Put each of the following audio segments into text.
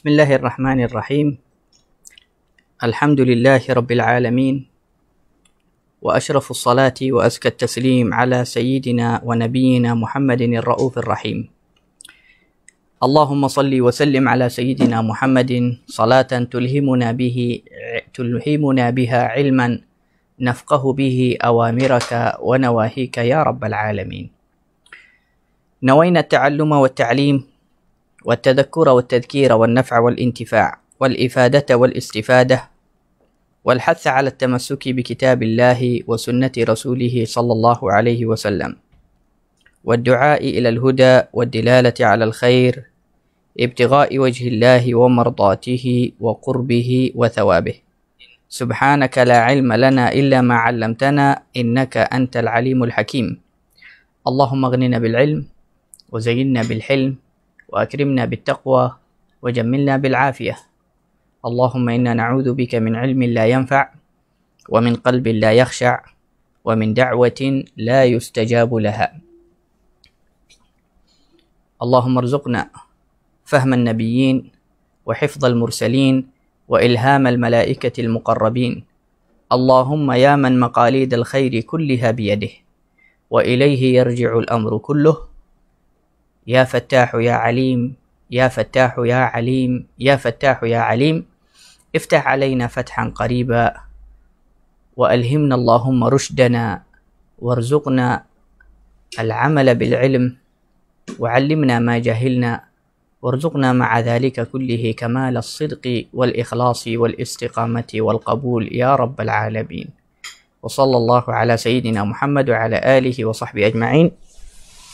بسم الله الرحمن الرحيم. الحمد لله رب العالمين، وأشرف الصلاة وأزكى التسليم على سيدنا ونبينا محمد الرؤوف الرحيم. اللهم صل وسلم على سيدنا محمد صلاة تلهمنا بها علما نفقه به أوامرك ونواهيك يا رب العالمين. نوينا التعلم والتعليم والتذكر والتذكير والنفع والانتفاع والإفادة والاستفادة والحث على التمسك بكتاب الله وسنة رسوله صلى الله عليه وسلم، والدعاء إلى الهدى والدلالة على الخير، ابتغاء وجه الله ومرضاته وقربه وثوابه. سبحانك لا علم لنا إلا ما علمتنا إنك أنت العليم الحكيم. اللهم اغننا بالعلم وزينا بالحلم وأكرمنا بالتقوى وجملنا بالعافية. اللهم إنا نعوذ بك من علم لا ينفع ومن قلب لا يخشع ومن دعوة لا يستجاب لها. اللهم ارزقنا فهم النبيين وحفظ المرسلين وإلهام الملائكة المقربين. اللهم يا من مقاليد الخير كلها بيده وإليه يرجع الأمر كله، يا فتاح يا عليم، يا فتاح يا عليم، يا فتاح يا عليم، افتح علينا فتحا قريبا وألهمنا اللهم رشدنا وارزقنا العمل بالعلم وعلمنا ما جهلنا وارزقنا مع ذلك كله كمال الصدق والإخلاص والاستقامة والقبول يا رب العالمين. وصلى الله على سيدنا محمد وعلى آله وصحبه أجمعين،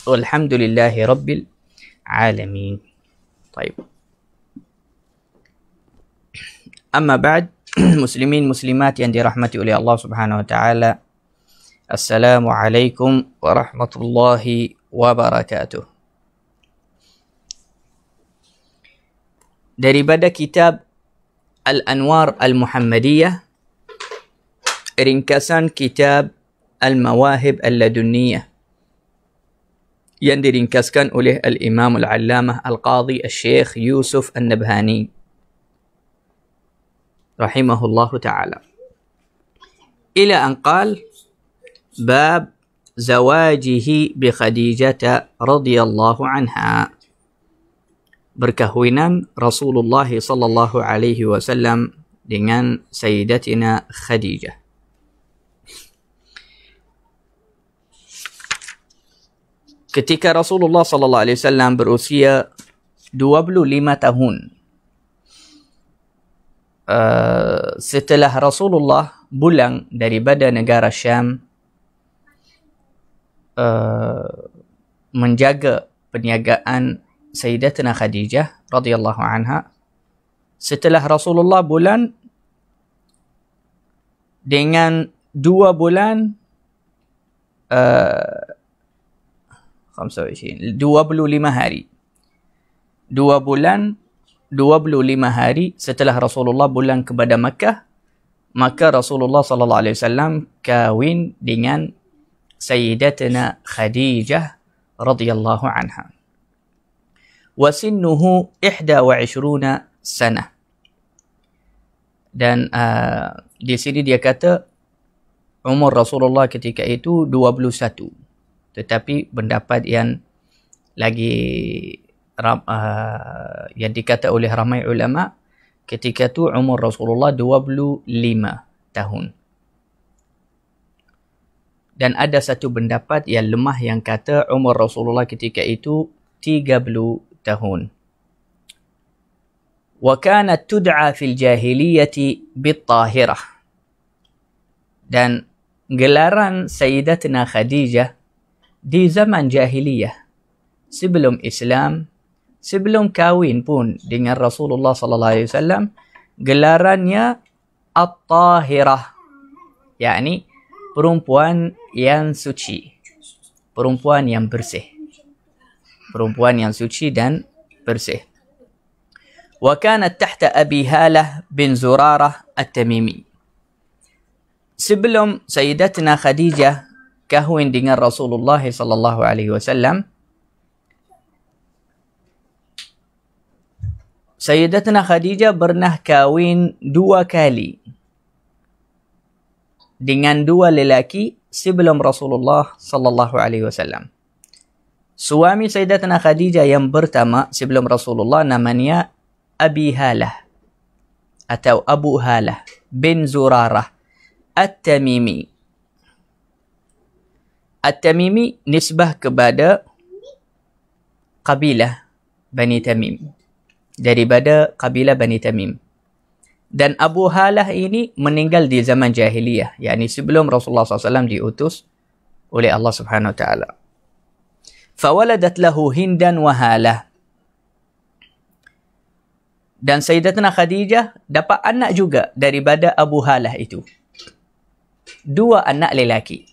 والحمد لله رب العالمين. طيب، أما بعد، muslimin muslimat yang dirahmati oleh Allah Subhanahu wa taala, Assalamualaikum warahmatullahi wabarakatuh. Daripada kitab Al-Anwar Al-Muhammadiyah, ringkasan kitab Al-Mawahib Al-Ladunniyah yang diringkaskan oleh Al-Imam Al-Allamah Al-Qadhi Al-Syekh Yusuf An-Nabhani rahimahullahu ta'ala, ila an qal bab zawajihi bi Khadijah radhiyallahu anha, berkahwinan Rasulullah sallallahu alaihi wasallam dengan Sayyidatina Khadijah. Ketika Rasulullah sallallahu alaihi wasallam berusia 25 tahun, setelah Rasulullah pulang daripada negara Syam, menjaga perniagaan Sayyidatina Khadijah radhiyallahu anha, setelah Rasulullah pulang dengan 2 bulan 25 hari, 2 bulan 25 hari setelah Rasulullah pulang kepada Makkah, maka Rasulullah sallallahu alaihi wasallam kahwin dengan Sayyidatina Khadijah radhiyallahu anha. Wa sinnuhu 21 sanah. Dan di sini dia kata umur Rasulullah ketika itu 21. Tetapi pendapat yang lagi yang dikata oleh ramai ulama, ketika itu umur Rasulullah 25 tahun. Dan ada satu pendapat yang lemah yang kata umur Rasulullah ketika itu 30 tahun. Wa kanat tud'a fil jahiliyati bit-tahirah. Dan gelaran Sayyidatina Khadijah di zaman jahiliyah, sebelum Islam, sebelum kahwin pun dengan Rasulullah sallallahu alaihi wasallam, gelarannya At-Tahirah, yakni perempuan yang suci, perempuan yang bersih, perempuan yang suci dan bersih. Wa kanat tahta Abi Halah bin Zurarah At-Tamimi. Sebelum Sayyidatina Khadijah kahwin dengan Rasulullah sallallahu alaihi wasallam, Sayyidatuna Khadijah pernah kahwin 2 kali dengan 2 lelaki sebelum Rasulullah sallallahu alaihi wasallam. Suami Sayyidatuna Khadijah yang pertama sebelum Rasulullah namanya Abi Halah atau Abu Halah bin Zurarah At-Tamimi. At-Tamimi nisbah kepada kabilah Bani Tamim, daripada kabilah Bani Tamim. Dan Abu Halah ini meninggal di zaman jahiliyah, yakni sebelum Rasulullah SAW diutus oleh Allah Subhanahu Wa Taala. Fawaladat lahu Hindan wa Halah. Dan Sayyidatuna Khadijah dapat anak juga daripada Abu Halah itu. 2 anak lelaki.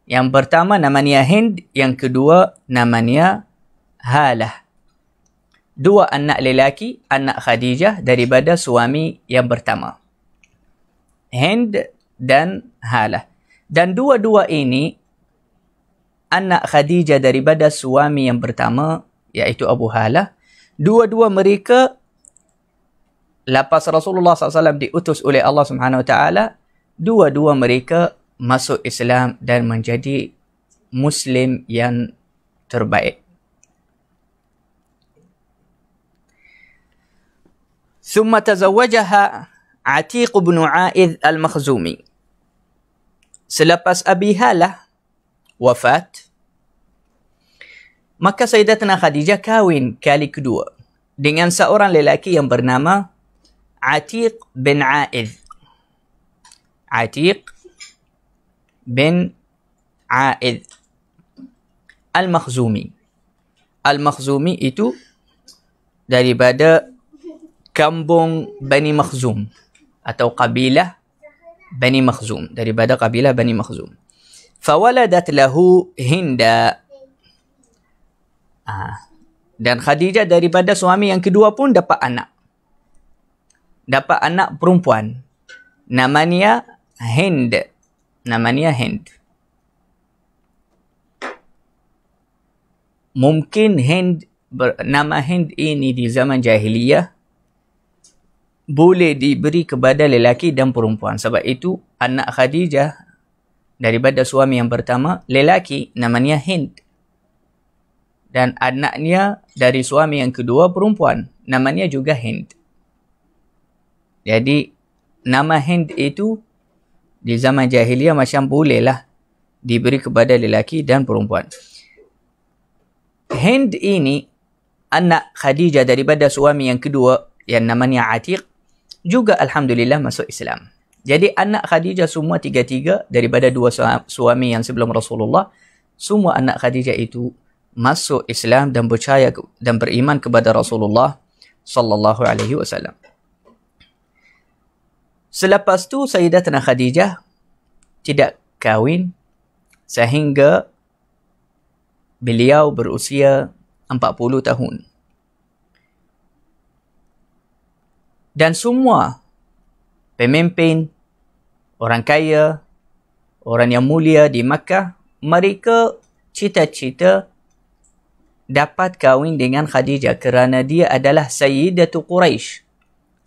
Yang pertama namanya Hind, yang kedua namanya Halah. 2 anak lelaki, anak Khadijah daripada suami yang pertama, Hind dan Halah. Dan dua-dua ini anak Khadijah daripada suami yang pertama, iaitu Abu Halah. Dua-dua mereka lepas Rasulullah SAW diutus oleh Allah Subhanahu Wa Taala, dua-dua mereka masuk Islam dan menjadi Muslim yang terbaik. ثم تزوجها عتيق بن عائذ المخزومي. Selepas Abi Halah wafat, maka Sayyidatuna Khadijah kahwin kali kedua dengan seorang lelaki yang bernama Atiq bin A'idh. Atiq bin A'idh Al-Makhzumi. Al-Makhzumi itu daripada kampung Bani Makhzum atau kabilah Bani Makhzum, daripada kabilah Bani Makhzum. Fawaladat lahu Hinda. Dan Khadijah daripada suami yang kedua pun dapat anak. Dapat anak perempuan. Namanya Hind. Namanya Hind. Mungkin nama Hind ini di zaman jahiliyah boleh diberi kepada lelaki dan perempuan. Sebab itu anak Khadijah daripada suami yang pertama lelaki namanya Hind. Dan anaknya dari suami yang kedua perempuan namanya juga Hind. Jadi nama Hind itu di zaman jahiliyah macam bolehlah diberi kepada lelaki dan perempuan. Hind ini anak Khadijah daripada suami yang kedua yang namanya Atiq juga alhamdulillah masuk Islam. Jadi anak Khadijah semua tiga-tiga daripada 2 suami yang sebelum Rasulullah, semua anak Khadijah itu masuk Islam dan percaya dan beriman kepada Rasulullah sallallahu alaihi wasallam. Selepas tu Sayyidatuna Khadijah tidak kahwin sehingga beliau berusia 40 tahun. Dan semua pemimpin, orang kaya, orang yang mulia di Makkah, mereka cita-cita dapat kahwin dengan Khadijah kerana dia adalah Sayyidatu Quraisy,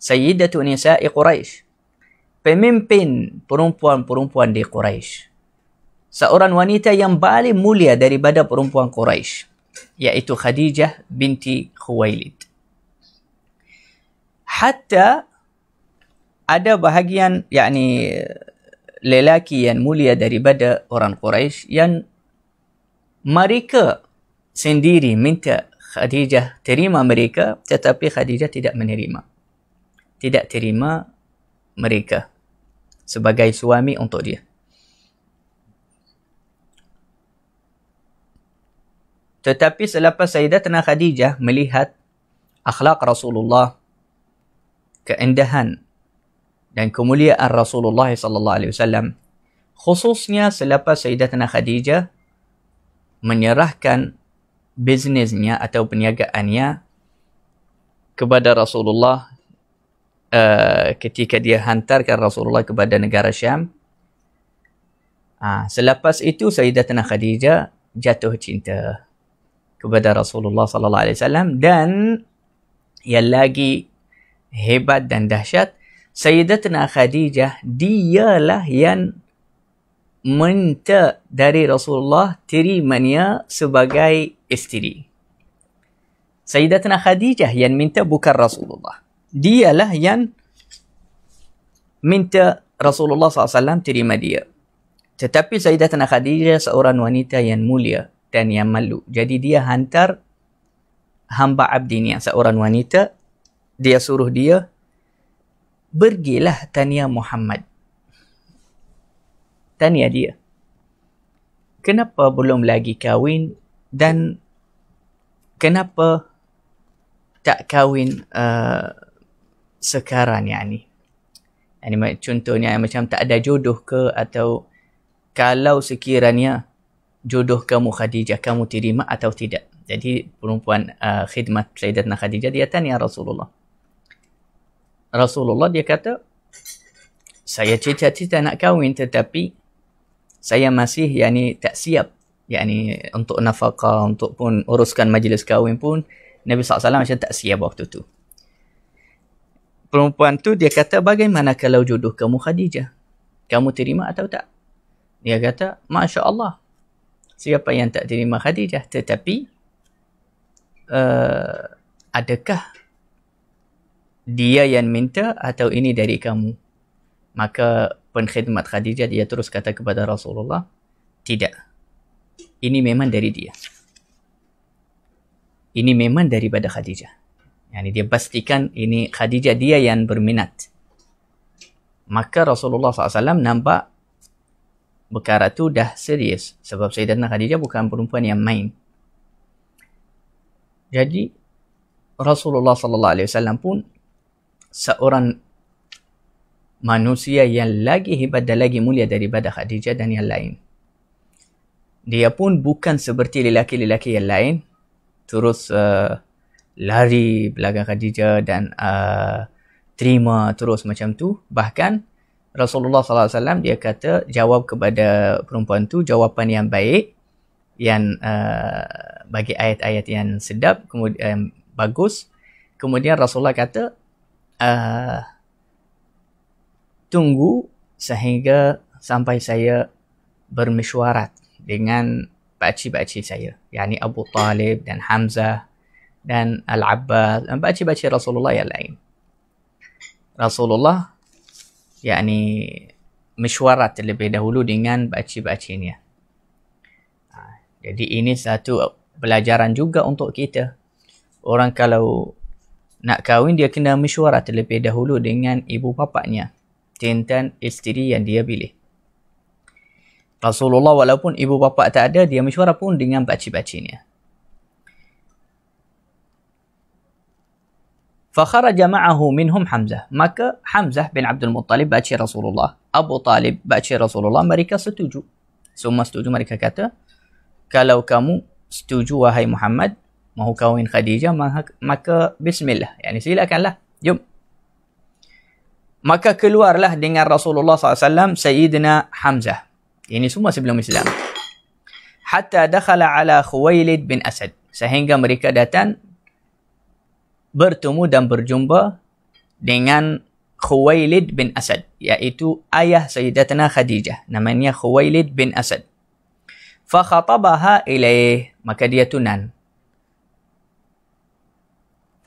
Sayyidatu Nisa'i Quraisy, pemimpin perempuan-perempuan di Quraisy. Seorang wanita yang paling mulia daripada perempuan Quraisy, iaitu Khadijah binti Khuwailid. Hatta ada bahagian yakni lelaki yang mulia daripada orang Quraisy yang mereka sendiri minta Khadijah terima mereka, tetapi Khadijah tidak menerima. Tidak terima mereka sebagai suami untuk dia. Tetapi selepas Sayyidatuna Khadijah melihat akhlak Rasulullah, keindahan dan kemuliaan Rasulullah sallallahu alaihi wasallam, khususnya selepas Sayyidatuna Khadijah menyerahkan bisnesnya atau perniagaannya kepada Rasulullah ketika dia hantarkan Rasulullah kepada negara Syam. Selepas itu Sayyidatuna Khadijah jatuh cinta kepada Rasulullah sallallahu alaihi wasallam dan yang lagi hebat dan dahsyat, Sayyidatuna Khadijah dialah yang minta dari Rasulullah terimanya sebagai isteri. Sayyidatuna Khadijah yang minta, bukan Rasulullah. Dialah yang minta Rasulullah SAW terima dia. Tetapi Sayyidatuna Khadijah seorang wanita yang mulia dan yang malu. Jadi dia hantar hamba abdinya, seorang wanita, dia suruh dia, pergilah tanya Muhammad. Tanya dia, kenapa belum lagi kahwin dan kenapa tak kahwin sekarang yani. Contohnya macam tak ada jodoh ke, atau kalau sekiranya jodoh kamu Khadijah, kamu terima atau tidak. Jadi perempuan khidmat Sayyidatuna Khadijah, dia tanya Rasulullah. Rasulullah dia kata, saya cita-cita nak kahwin tetapi saya masih tak siap. Untuk nafkah, untuk pun uruskan majlis kahwin pun Nabi SAW macam tak siap waktu tu. Perempuan tu dia kata, bagaimana kalau jodoh kamu Khadijah? Kamu terima atau tak? Dia kata, Masya Allah, siapa yang tak terima Khadijah? Tetapi adakah dia yang minta atau ini dari kamu? Maka penkhidmat Khadijah dia terus kata kepada Rasulullah, tidak, ini memang dari dia. Ini memang daripada Khadijah. Dia pastikan ini Khadijah dia yang berminat. Maka Rasulullah SAW nampak perkara tu dah serius. Sebab Sayyidatuna Khadijah bukan perempuan yang main. Jadi Rasulullah SAW pun seorang manusia yang lagi hebat dan lagi mulia daripada Khadijah dan yang lain. Dia pun bukan seperti lelaki-lelaki yang lain terus lari belakang Khadijah dan terima terus macam tu. Bahkan Rasulullah SAW dia kata, jawab kepada perempuan tu jawapan yang baik, yang bagi ayat-ayat yang sedap, kemudian bagus. Kemudian Rasulullah kata, tunggu sehingga sampai saya bermesyuarat dengan pakcik-pakcik saya, yakni Abu Talib dan Hamzah dan Al-Abbas dan pakcik-pakcik Rasulullah yang lain. Rasulullah yakni mesyuarat terlebih dahulu dengan pakcik-pakciknya. Jadi ini satu pelajaran juga untuk kita. Orang kalau nak kahwin, dia kena mesyuarat terlebih dahulu dengan ibu bapaknya tentang isteri yang dia pilih. Rasulullah walaupun ibu bapa tak ada, dia mesyuarat pun dengan pakcik-pakciknya. Fakharaja ma'ahu minhum Hamzah. Maka Hamzah bin Abdul Muttalib, pakcik Rasulullah, Abu Talib, pakcik Rasulullah, mereka setuju. Semua setuju. Mereka kata, kalau kamu setuju wahai Muhammad mahu kahwin Khadijah, maka bismillah, silakanlah, jom. Maka keluarlah dengan Rasulullah SAW Sayyidina Hamzah. Ini semua sebelum Islam. Hatta dakhala ala Khuwailid bin Asad. Sehingga mereka datang bertemu dan berjumpa dengan Khuwailid bin Asad, iaitu ayah Sayyidatuna Khadijah. Namanya Khuwailid bin Asad. Fakhatabaha ilaih. Maka dia tunang.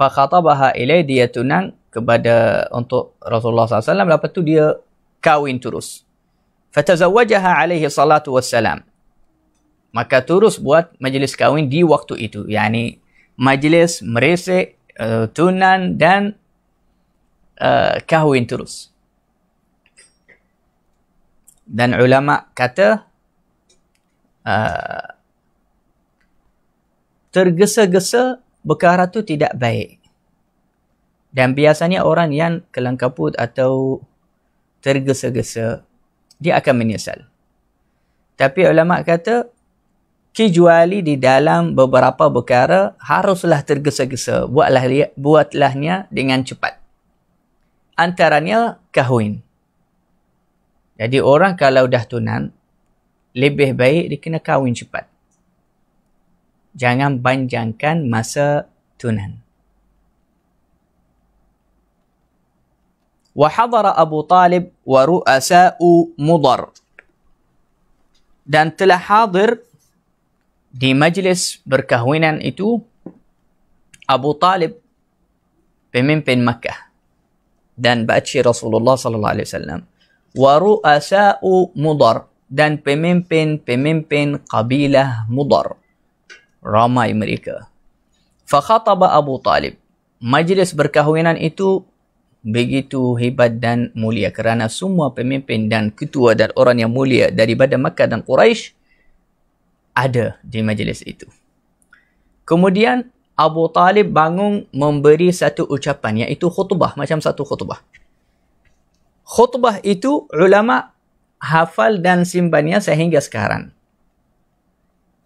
Fakhatabaha ilaih, dia tunang kepada untuk Rasulullah SAW. Lepas tu dia kahwin terus. Fatazawwajaha alaihi salatu wassalam. Maka terus buat majlis kahwin di waktu itu. Yani majlis meresek, tunang dan kahwin terus. Dan ulama kata tergesa-gesa perkara tu tidak baik. Dan biasanya orang yang kelang kabut atau tergesa-gesa, dia akan menyesal. Tapi ulama kata, kecuali di dalam beberapa perkara haruslah tergesa-gesa, buatlahnya dengan cepat. Antaranya kahwin. Jadi orang kalau dah tunang, lebih baik dia kena kahwin cepat. Jangan panjangkan masa tunang. Wa hadara Abu Talib wa ru'asa'u Mudar. Dan telah hadir di majlis berkahwinan itu Abu Talib, pemimpin Makkah, dan baci Rasulullah sallallahu alaihi wasallam. Wa ru'asa'u Mudar, dan pemimpin kabilah Mudar. Ramai mereka. Fa khataba Abu Talib. Majlis berkahwinan itu begitu hebat dan mulia kerana semua pemimpin dan ketua dan orang yang mulia daripada Makkah dan Quraisy ada di majlis itu. Kemudian Abu Talib bangun memberi satu ucapan, iaitu khutbah, macam satu khutbah. Khutbah itu ulama hafal dan simpannya sehingga sekarang.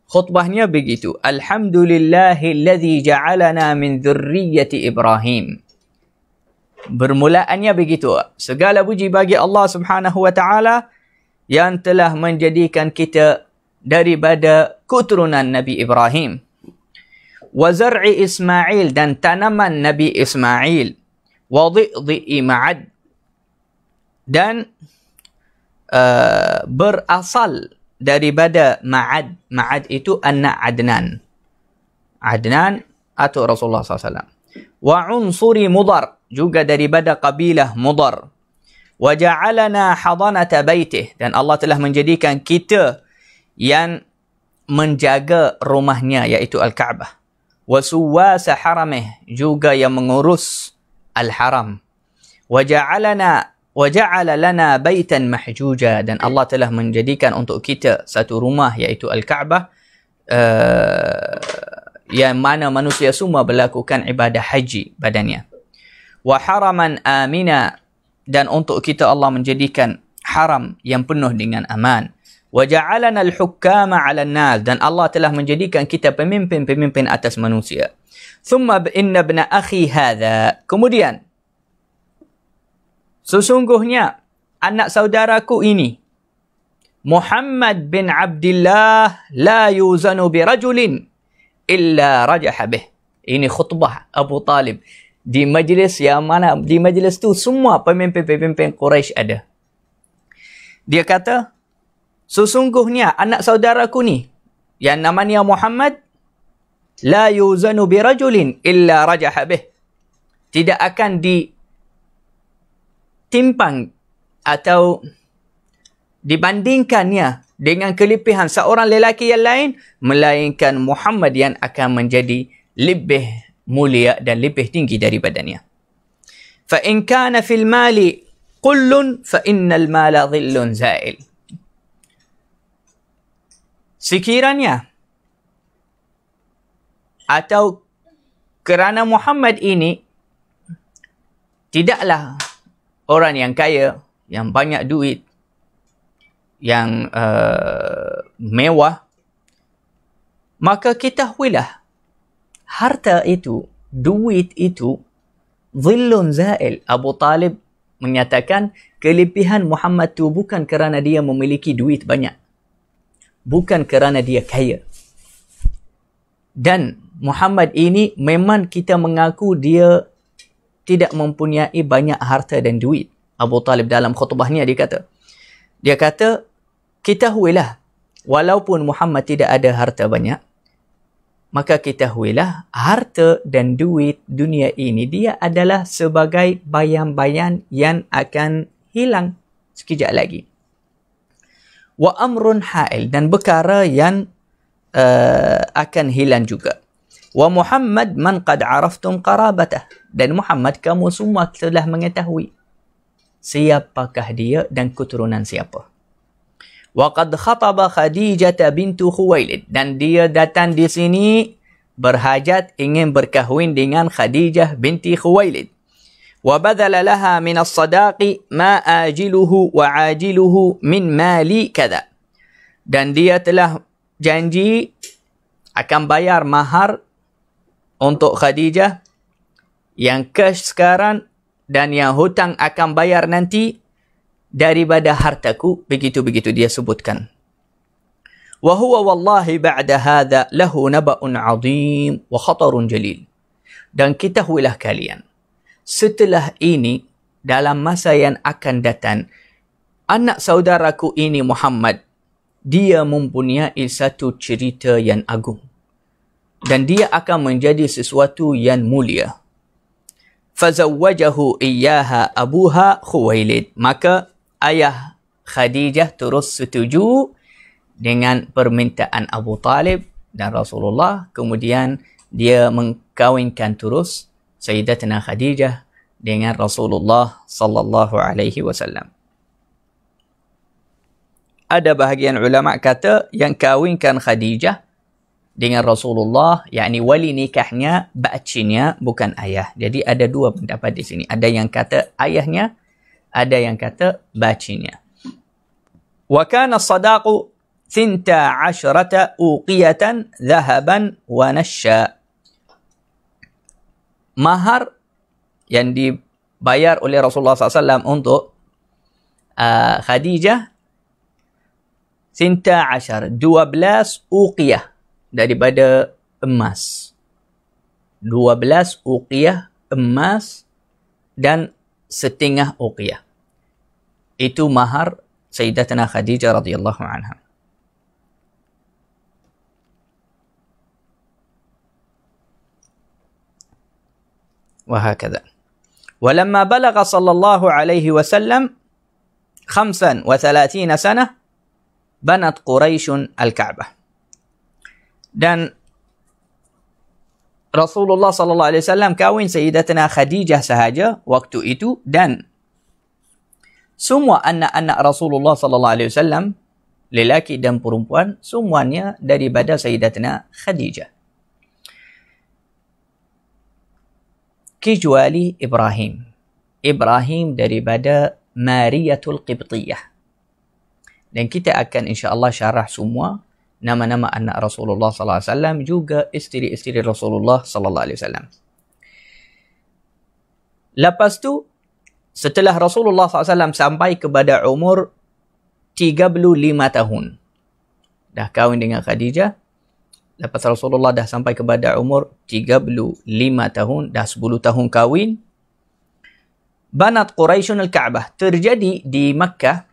Khutbahnya begitu. Alhamdulillahilladzi ja'alana min dzurriyyati Ibrahim. Bermulaannya begitu. Segala puji bagi Allah Subhanahu wa taala yang telah menjadikan kita daripada keturunan Nabi Ibrahim. Wa zar'i Ismail, dan tanaman Nabi Ismail. Wa dhi'i Ma'ad, dan berasal daripada Ma'ad. Ma'ad itu anak Adnan. Adnan atau Rasulullah SAW. Wa unsuri Mudar, juga daripada kabilah Mudar. Wa ja'alana hadanata baitih, dan Allah telah menjadikan kita yang menjaga rumahnya, iaitu Al-Ka'bah. Wa suwasa haramih, juga yang mengurus Al-Haram. Wa ja'ala lana baitan mahjuja, dan Allah telah menjadikan untuk kita satu rumah, iaitu Al-Ka'bah, yang mana manusia semua melakukan ibadah haji badannya. Wa haraman amina, dan untuk kita Allah menjadikan haram yang penuh dengan aman. Wa ja'alana al-hukkama 'ala an-nas, dan Allah telah menjadikan kita pemimpin atas manusia. Thumma inna ibna akhi hadha, kemudian sesungguhnya anak saudaraku ini, Muhammad bin Abdullah, la yuzanu bi rajulin illa rajaha bih. Ini khutbah Abu Talib di majlis yang mana di majlis tu semua pemimpin Quraisy ada. Dia kata, sesungguhnya anak saudaraku ni yang namanya Muhammad, la yuzanu bi rajulin illa rajaha bih. Tidak akan ditimpang atau dibandingkannya dengan kelebihan seorang lelaki yang lain, melainkan Muhammad yang akan menjadi lebih mulia dan lebih tinggi daripadanya. Fa in kana fil mali qullun fa innal mala dhillun za'il. Sekiranya atau kerana Muhammad ini tidaklah orang yang kaya, yang banyak duit, yang mewah, maka ketahuilah harta itu, duit itu, dhillun za'il. Abu Talib menyatakan kelebihan Muhammad itu bukan kerana dia memiliki duit banyak, bukan kerana dia kaya. Dan Muhammad ini memang kita mengaku dia tidak mempunyai banyak harta dan duit. Abu Talib dalam khutbahnya dia kata, ketahuilah, walaupun Muhammad tidak ada harta banyak, maka ketahuilah harta dan duit dunia ini dia adalah sebagai bayang-bayang yang akan hilang sekejap lagi. Wa amrun ha'il, dan perkara yang akan hilang juga. Wa Muhammad man qad araftum qarabatah, dan Muhammad kamu semua telah mengetahui siapakah dia dan keturunan siapa. Wa qad khataba Khadijah bintu Khuwailid, dan dia datang di sini berhajat ingin berkahwin dengan Khadijah binti Khuwailid. Wa badala laha min as-sadaqi ma ajiluhu wa ajiluhu min mali kadha, dan dia telah janji akan bayar mahar untuk Khadijah yang cash sekarang dan yang hutang akan bayar nanti daripada hartaku, begitu-begitu dia sebutkan. Wa huwa wallahi ba'da hadha lahu naba'un 'azim wa khatarun jalil. Dan ketahuilah kalian, setelah ini dalam masa yang akan datang, anak saudaraku ini Muhammad, dia mempunyai satu cerita yang agung. Dan dia akan menjadi sesuatu yang mulia. Fazawwajahu iyyaha abuha Khuwailid. Maka ayah Khadijah terus setuju dengan permintaan Abu Talib dan Rasulullah. Kemudian dia mengkawinkan terus Sayyidatina Khadijah dengan Rasulullah sallallahu alaihi wasallam. Ada bahagian ulama kata yang kawinkan Khadijah dengan Rasulullah, yakni wali nikahnya bakcinya, bukan ayah. Jadi ada dua pendapat di sini. Ada yang kata ayahnya, ada yang kata bakcinya. Wa kana as-sadaqu 12 uqiyatan dhahaban wa nashya. Mahar yang dibayar oleh Rasulullah SAW untuk Khadijah 12 uqiyah daripada emas. 12 uqiyah emas dan setengah uqiyah. Itu mahar Sayyidatina Khadijah radhiyallahu anha. وهكذا. ولما بلغ صلى الله عليه وسلم 35 سنة بنت قريش الكعبة. Dan Rasulullah sallallahu alaihi wasallam kawin Sayyidatina Khadijah sahaja waktu itu, dan semua anak-anak Rasulullah sallallahu alaihi wasallam, lelaki dan perempuan, semuanya daripada Sayyidatina Khadijah. Kecuali Ibrahim. Ibrahim daripada Mariyatul Qibtiyah. Dan kita akan insya-Allah syarah semua nama-nama anak Rasulullah sallallahu alaihi wasallam, juga isteri-isteri Rasulullah sallallahu alaihi wasallam. Lepas tu, setelah Rasulullah sallallahu alaihi wasallam sampai kepada umur 35 tahun, dah kahwin dengan Khadijah. Lepas Rasulullah dah sampai kepada umur 35 tahun, dah 10 tahun kahwin, banat Quraisyun al-Ka'bah. Terjadi di Makkah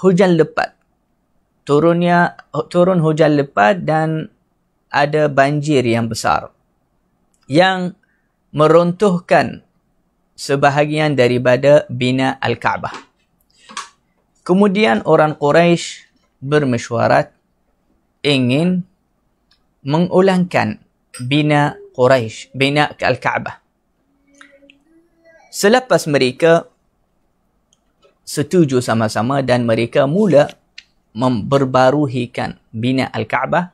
hujan lebat. Turun hujan lebat dan ada banjir yang besar yang meruntuhkan sebahagian daripada bina Al-Ka'bah. Kemudian orang Quraisy bermesyuarat ingin mengulangkan bina Al-Ka'bah. Selepas mereka setuju sama-sama dan mereka mula memperbaruhikan bina Al-Ka'bah,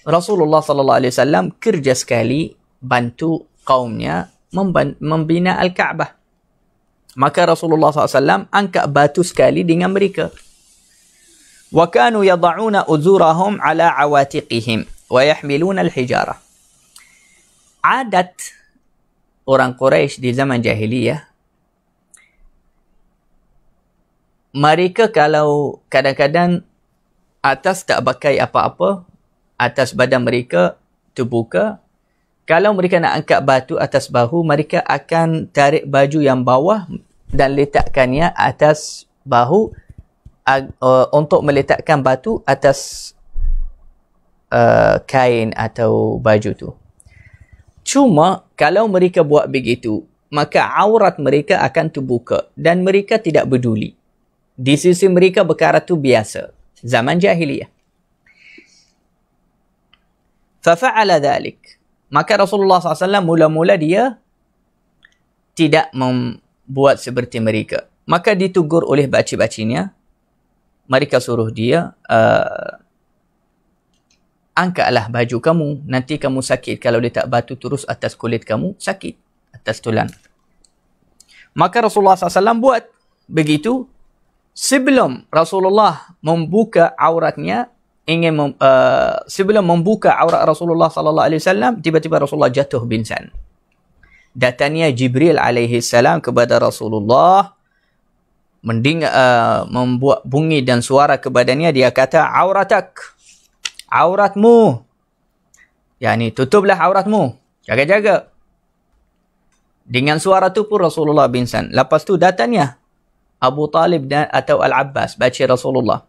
Rasulullah sallallahu alaihi wasallam kerja sekali bantu kaumnya membina Al-Ka'bah. Maka Rasulullah SAW angkat batu sekali dengan mereka. Wa kanu yad'una uzurahum ala awatiqihim wa yahmiluna al-hijarah. Adat orang Quraisy di zaman jahiliyah, mereka kalau kadang-kadang atas tak pakai apa-apa, atas badan mereka terbuka. Kalau mereka nak angkat batu atas bahu, mereka akan tarik baju yang bawah dan letakkannya atas bahu untuk meletakkan batu atas kain atau baju tu. Cuma kalau mereka buat begitu, maka aurat mereka akan terbuka dan mereka tidak peduli. Di sisi mereka perkara tu biasa. Zaman jahiliyah. Fafa'ala dhalik. Maka Rasulullah SAW mula-mula dia tidak membuat seperti mereka. Maka ditegur oleh baci-bacinya. Mereka suruh dia, angkatlah baju kamu. Nanti kamu sakit. Kalau letak batu terus atas kulit kamu, sakit. Atas tulang. Maka Rasulullah SAW buat begitu. Sebelum Rasulullah membuka auratnya, sebelum membuka aurat Rasulullah sallallahu alaihi wasallam, tiba-tiba Rasulullah jatuh pingsan. Datangnya Jibril alaihi salam kepada Rasulullah, membuat bunyi dan suara kepadanya. Dia kata, auratmu. Yani tutuplah auratmu. Jaga-jaga. Dengan suara tu pun Rasulullah pingsan. Lepas tu datangnya Abu Talib atau Al-Abbas baca Rasulullah.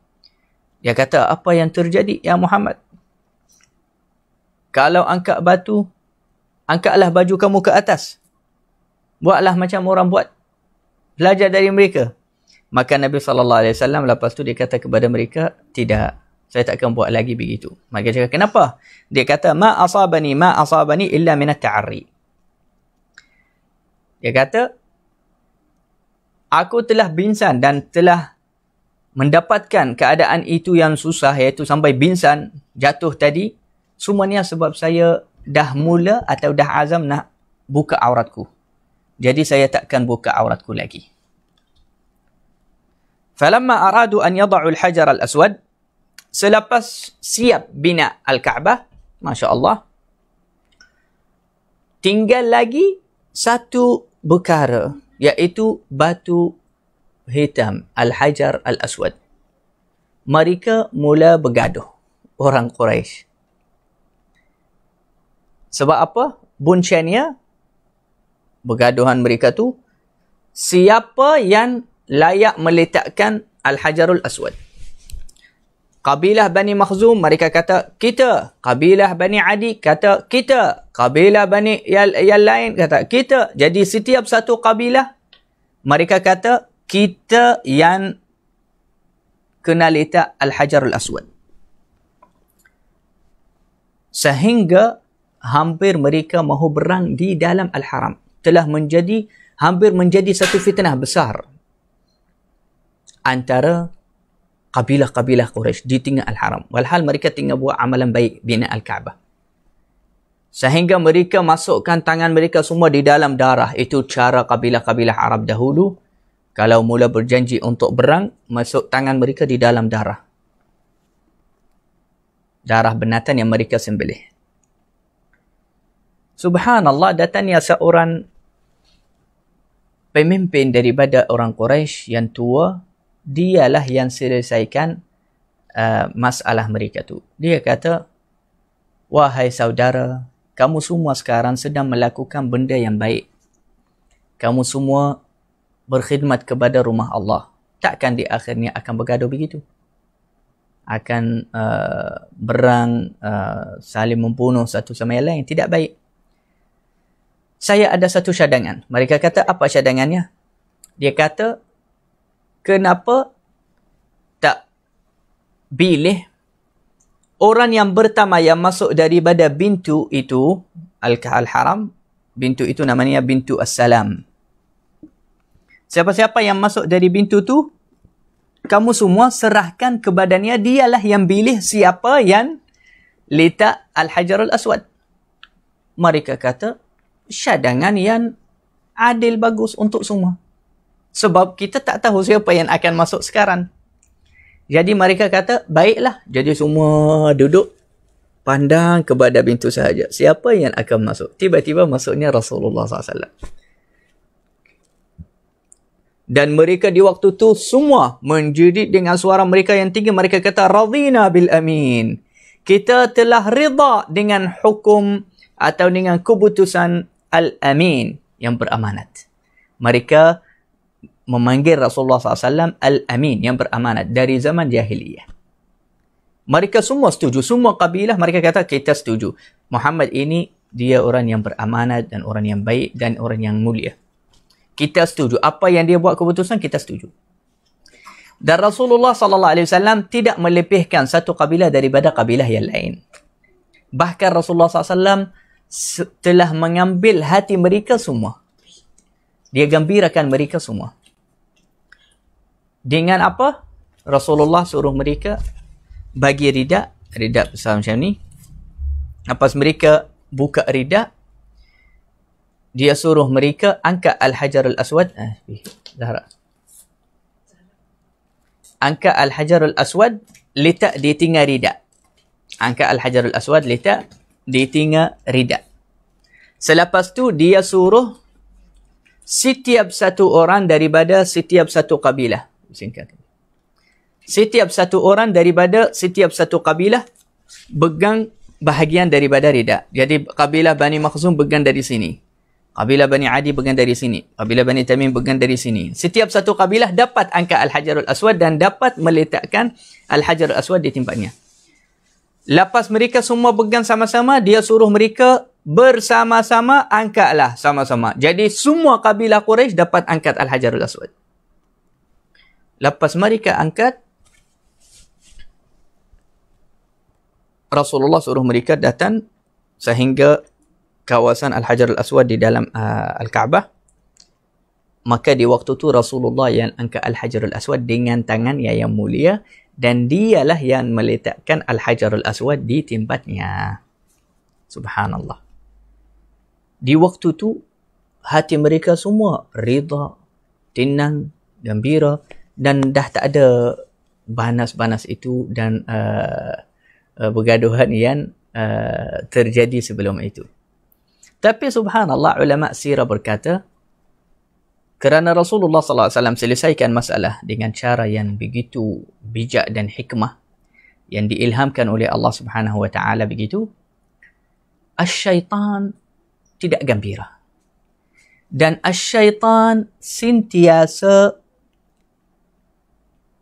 Dia kata, apa yang terjadi ya Muhammad? Kalau angkat batu, angkatlah baju kamu ke atas. Buatlah macam orang buat. Belajar dari mereka. Maka Nabi SAW lepas tu dia kata kepada mereka, tidak, saya tak akan buat lagi begitu. Maka dia kata, kenapa? Dia kata, ma asabani illa minat ta'arri. Dia kata, aku telah binsan dan telah mendapatkan keadaan itu yang susah, iaitu sampai binsan, jatuh tadi, semuanya sebab saya dah mula atau dah azam nak buka auratku. Jadi saya takkan buka auratku lagi. Falamma aradu an yada'u al-hajar al-aswad, selepas siap bina Al-Kaabah, Masya Allah, tinggal lagi satu perkara, iaitu batu hitam, Al-Hajar Al-Aswad. Mereka mula bergaduh, orang Quraisy. Sebab apa? Buncanya, bergaduhan mereka tu, siapa yang layak meletakkan Al-Hajarul Aswad. Kabilah Bani Makhzum, mereka kata, kita. Kabilah Bani Adi kata, kita. Kabilah Bani yang lain kata, kita. Jadi setiap satu kabilah, mereka kata, kita yang kena letak Al-Hajarul Aswad. Sehingga hampir mereka mahu berang di dalam Al-Haram. Telah hampir menjadi satu fitnah besar antara kabilah-kabilah Quraisy di tengah Al-Haram. Walhal mereka tengah buat amalan baik bina Al-Kaabah. Sehingga mereka masukkan tangan mereka semua di dalam darah. Itu cara kabilah-kabilah Arab dahulu. Kalau mula berjanji untuk berang, masuk tangan mereka di dalam darah. Darah binatang yang mereka sembelih. Subhanallah, datangnya seorang pemimpin daripada orang Quraisy yang tua. Dialah yang selesaikan masalah mereka tu. Dia kata, wahai saudara, kamu semua sekarang sedang melakukan benda yang baik. Kamu semua berkhidmat kepada rumah Allah. Takkan di akhirnya akan bergaduh begitu. Akan berang, saling membunuh satu sama yang lain. Tidak baik. Saya ada satu cadangan. Mereka kata, apa cadangannya? Dia kata, kenapa tak pilih orang yang pertama yang masuk daripada pintu itu, Al-Haram, pintu itu namanya pintu As-Salam. Siapa-siapa yang masuk dari pintu tu, kamu semua serahkan kepadanya, dialah yang pilih siapa yang letak Al-Hajarul Aswad. Mereka kata, cadangan yang adil, bagus untuk semua. Sebab kita tak tahu siapa yang akan masuk sekarang. Jadi mereka kata, baiklah. Jadi semua duduk, pandang kepada pintu sahaja. Siapa yang akan masuk? Tiba-tiba masuknya Rasulullah SAW. Dan mereka di waktu tu semua menjerit dengan suara mereka yang tinggi. Mereka kata, Radina bil amin. Kita telah rida dengan hukum atau dengan keputusan Al-Amin, yang beramanat. Mereka memanggil Rasulullah SAW Al-Amin, yang beramanat, dari zaman jahiliyah. Mereka semua setuju. Semua kabilah mereka kata, kita setuju. Muhammad ini, dia orang yang beramanat dan orang yang baik dan orang yang mulia. Kita setuju. Apa yang dia buat keputusan, kita setuju. Dan Rasulullah SAW tidak melepihkan satu kabilah daripada kabilah yang lain. Bahkan Rasulullah SAW telah mengambil hati mereka semua. Dia gembirakan mereka semua. Dengan apa? Rasulullah suruh mereka bagi rida besar macam ni. Lepas mereka buka rida, dia suruh mereka angkat Al-Hajarul Aswad. Zahra. Angkat Al-Hajarul Aswad, letak di tengah rida. Angkat Al-Hajarul Aswad, letak di tengah rida. Selepas tu dia suruh setiap satu orang daripada setiap satu kabilah. Singkat. Setiap satu orang daripada setiap satu kabilah pegang bahagian daripada rida. Jadi kabilah Bani Makhzum pegang dari sini. Kabilah Bani Adi pegang dari sini. Kabilah Bani Tamim pegang dari sini. Setiap satu kabilah dapat angkat Al-Hajarul Aswad dan dapat meletakkan Al-Hajarul Aswad di tempatnya. Lepas mereka semua pegang sama-sama, dia suruh mereka bersama-sama angkatlah sama-sama. Jadi semua kabilah Quraisy dapat angkat Al-Hajarul Aswad. Lepas mereka angkat, Rasulullah suruh mereka datang sehingga kawasan Al-Hajarul Aswad di dalam Al-Kaabah. Maka di waktu itu Rasulullah yang angkat Al-Hajarul Aswad dengan tangannya yang mulia, dan dialah yang meletakkan Al-Hajarul Aswad di tempatnya. Subhanallah. Di waktu itu, hati mereka semua rida, tenang, gembira, dan dah tak ada banas-banas itu dan bergaduhan yang terjadi sebelum itu. Tapi subhanallah, ulama sirah berkata, kerana Rasulullah SAW selesaikan masalah dengan cara yang begitu bijak dan hikmah yang diilhamkan oleh Allah Subhanahu Wa Taala begitu, asyaitan tidak gembira. Dan asyaitan sentiasa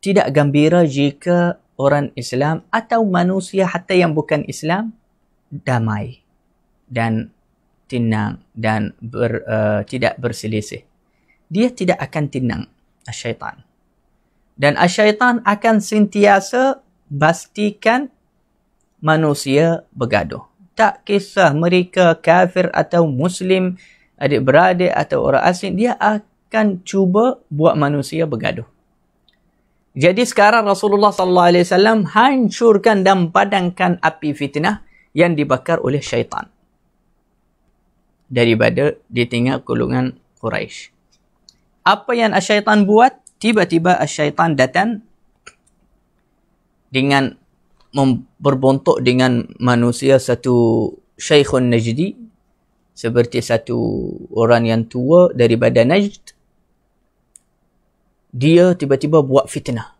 tidak gembira jika orang Islam atau manusia hatta yang bukan Islam damai dan tenang dan tidak berselisih. Dia tidak akan tenang, asyaitan. Dan asyaitan akan sentiasa pastikan manusia bergaduh. Tak kisah mereka kafir atau Muslim, adik-beradik atau orang asing, dia akan cuba buat manusia bergaduh. Jadi sekarang Rasulullah SAW hancurkan dan padamkan api fitnah yang dibakar oleh syaitan daripada ditinggal golongan Quraisy. Apa yang asyaitan buat? Tiba-tiba asyaitan datang dengan berbontok dengan manusia satu Syekhun Najdi, seperti satu orang yang tua daripada Najd. Dia tiba-tiba buat fitnah.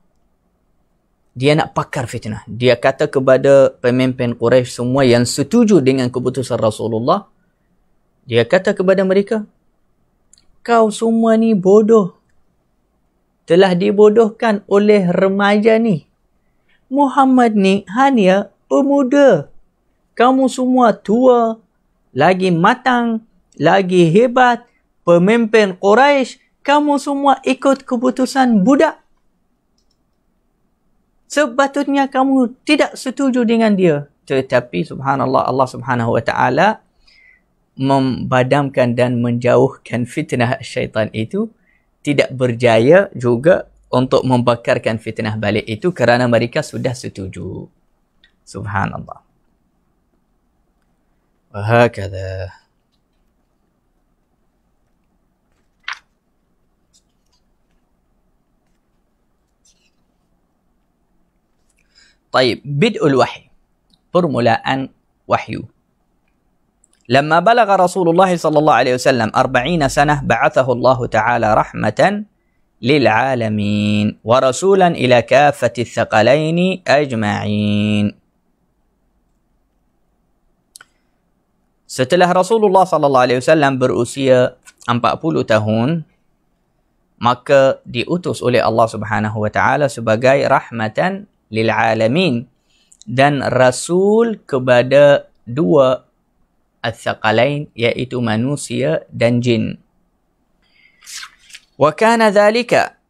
Dia nak pakar fitnah. Dia kata kepada pemimpin Quraisy semua yang setuju dengan keputusan Rasulullah, dia kata kepada mereka, kau semua ni bodoh. Telah dibodohkan oleh remaja ni. Muhammad ni hanya pemuda. Kamu semua tua, lagi matang, lagi hebat, pemimpin Quraisy. Kamu semua ikut keputusan budak. Sepatutnya kamu tidak setuju dengan dia. Tetapi subhanallah, Allah Subhanahu Wa Taala membadamkan dan menjauhkan fitnah syaitan itu, tidak berjaya juga untuk membakarkan fitnah balik itu kerana mereka sudah setuju. Subhanallah. Wahakadha. Taib, bid'ul wahyi. Permulaan wahyu. لما بلغ رسول الله صلى الله عليه وسلم 40 سنة بعثه الله تعالى رحمة للعالمين ورسولا إلى كافة الثقلين أجمعين. Setelah Rasulullah sallallahu alaihi wasallam berusia 40 tahun, maka diutus oleh Allah Subhanahu wa taala sebagai rahmatan lil alamin dan rasul kepada dua al-thaqalain, iaitu manusia dan jin. Wa kana dhalika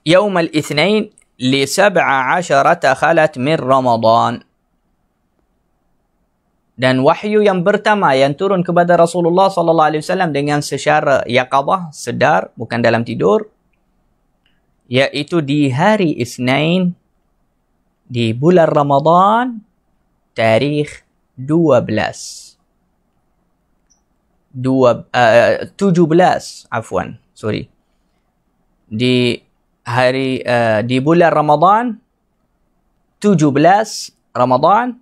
yawm al-ithnain li 17 khalat min Ramadan. Dan wahyu yang pertama yang turun kepada Rasulullah sallallahu alaihi wasallam dengan secara yaqadah, sedar, bukan dalam tidur, iaitu di hari Isnin di bulan Ramadan, tarikh 17 di hari di bulan Ramadan 17 Ramadan